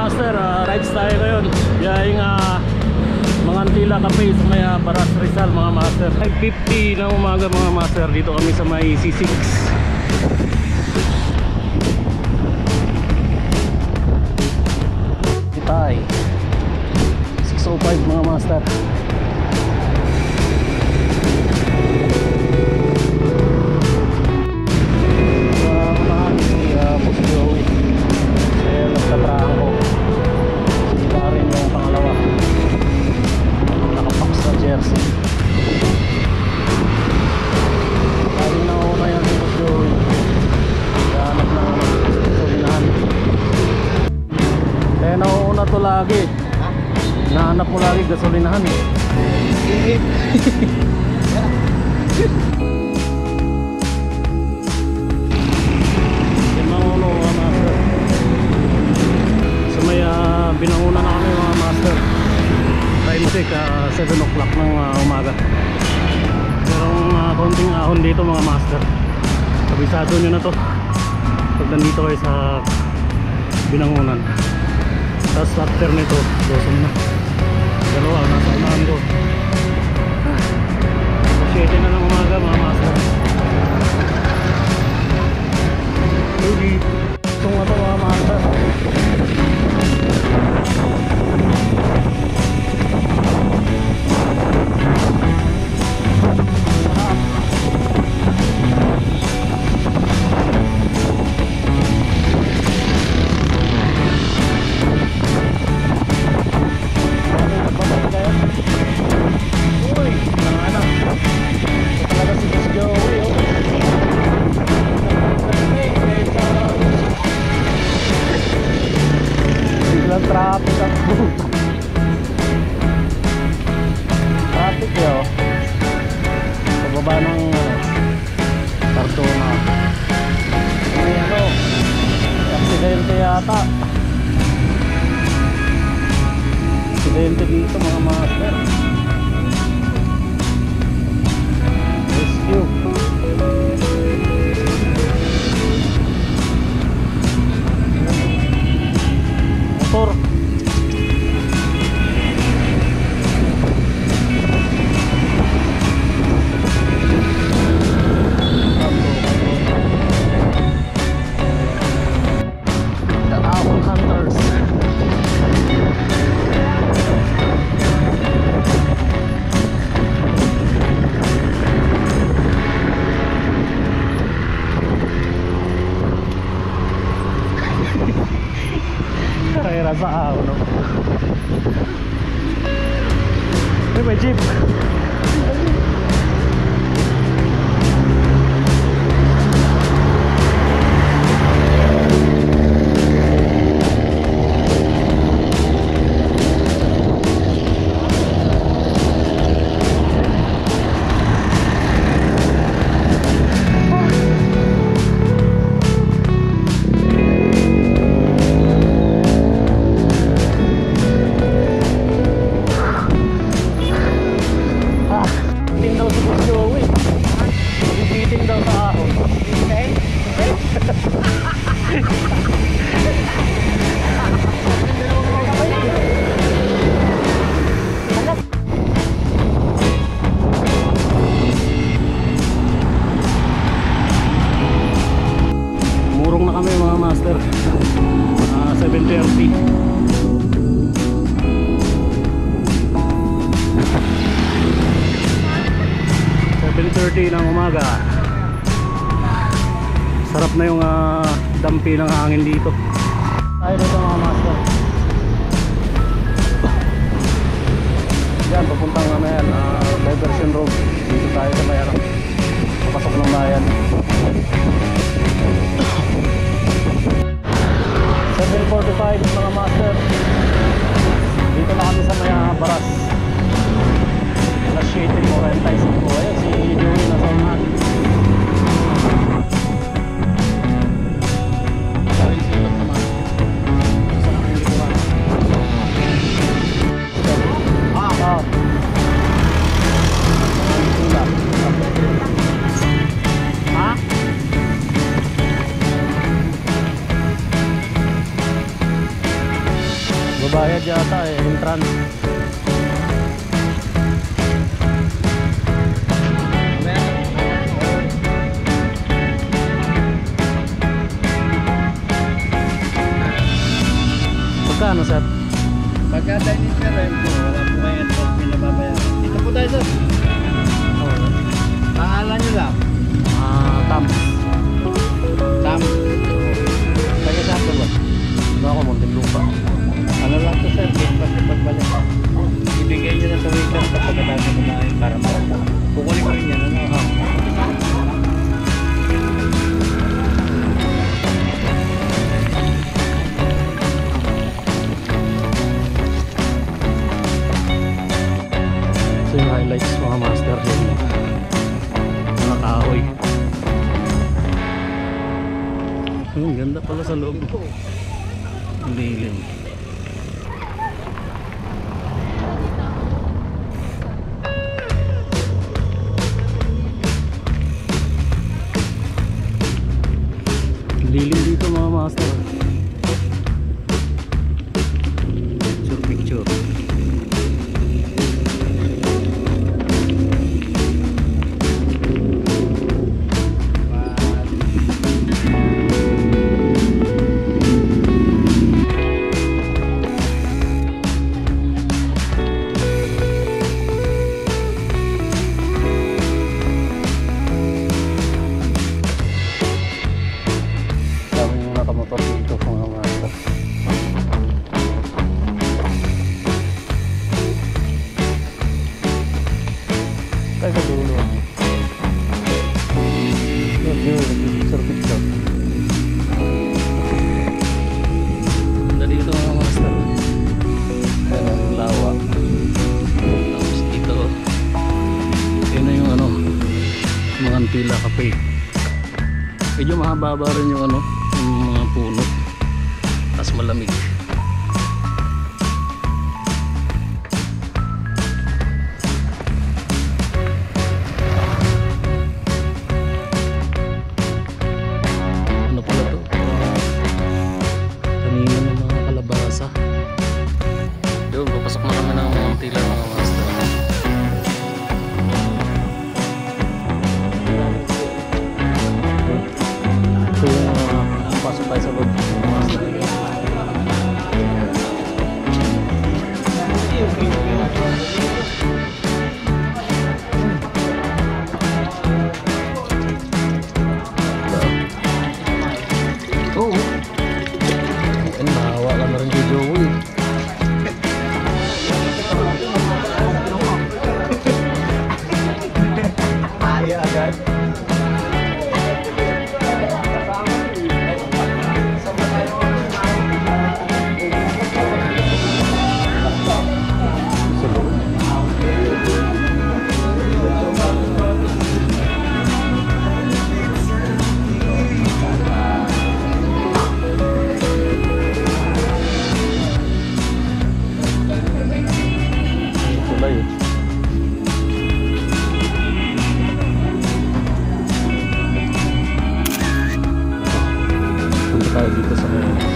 master, rides tayo ngayon. Yaing mga Antila Cafe sa may Baras Rizal mga master. 5:50 na umaga mga master. Dito kami sa may C6. Itay 6:05 mga master. Lagi nahanap mo lagi gasolinahan eh. So may binanguna na kami mga master. Time check 7 o'clock ng umaga. Merong konting ahon dito mga master. Kabisado nyo na to pag nandito kayo sa binangunan. Tapos after nito, dosong na. Dalawa, nasa unahan ko. 7 na ng umaga mga master. Hindi. Itong ito mga master. Traffic yun. Pababa ng Cardona. May aksidente yata. Aksidente dito mga master. Rescue. Motor. Sa ako no. May jeep. Murong na kami mga master. 7:30. 7:30 ng umaga. Sarap na yung dampi ng hangin dito. Tayo dito mga master. Yan, papuntang yan, diversion road. Dito tayo sa may papasok ng bayan. 7:45 mga master. Dito na kami sa may Baras. Alas 7:45 po. Ayan si Joey na sa unahan. Babayad yata eh, entrance. Magkano sir? Pagka dining sir, wala po kayo entrance fee na babayaran. Dito po tayo sir. Pangalan nyo lang. Tam. Tam. Taga saan po ba? Ano ako, Muntinlupa. Ano lang to sir, breakfast na pagbalik. Ibigay nyo na sa waiter sa pagkatapos kumain para makita. Kukunin ko rin yan, ano? Ito yung highlights mga master yung mga kahoy. Ang ganda pala sa loob. Ang lilim. Lilim dito mga master. Picture picture. Nakamotor dito mga master. Tayo sa dulo. Picture. Ganda dito mga master. Ayan ang lawa. Tapos dito yun na yung ano, mga Antila Cafe. Medyo mahaba rin yung ano, yung mga puno, tapos malamig. Ano pala to? Kanina ng mga kalabasa. Yun, papasok na kami ng mga tila mga master. Ito yung pasok tayo sa loob mga master. Oo. Ayun, nahawa ka na rin kay Joey. Kaya agad. Tulay. Punta tayo dito sa mga ito.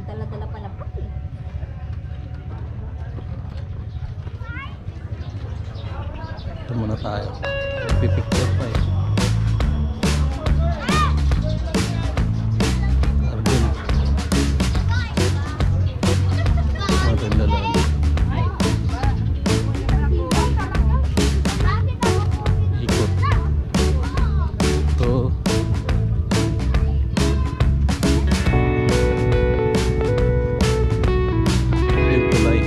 Dala-dala pala po eh. Ito muna tayo. Pipicture pa eh. Arden. Maganda lang. Ikot. Ito. Yung tulay.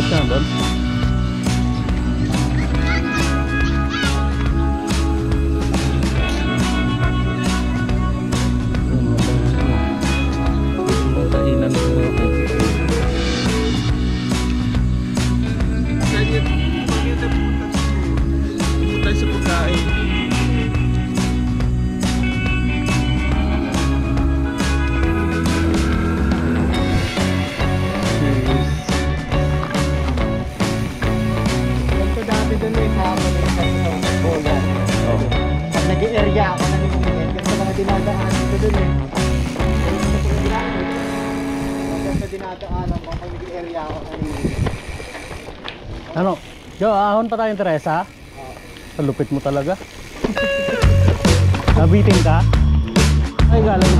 Alis ka na doon. Mga kainan ko. Punta sa pagkain. Ganito dati doon eh, sa amin sa bola. Oh. Pag nag-area ako na nagumingin, kasi mga dinadaan dito doon eh. Kasi sa dinadaanan ko, pag nag-area ako nanginginig. Ano? Jo, ahon pa tayong Teresa? Sa lupit mo talaga. Nabitin ka? Ay, galing.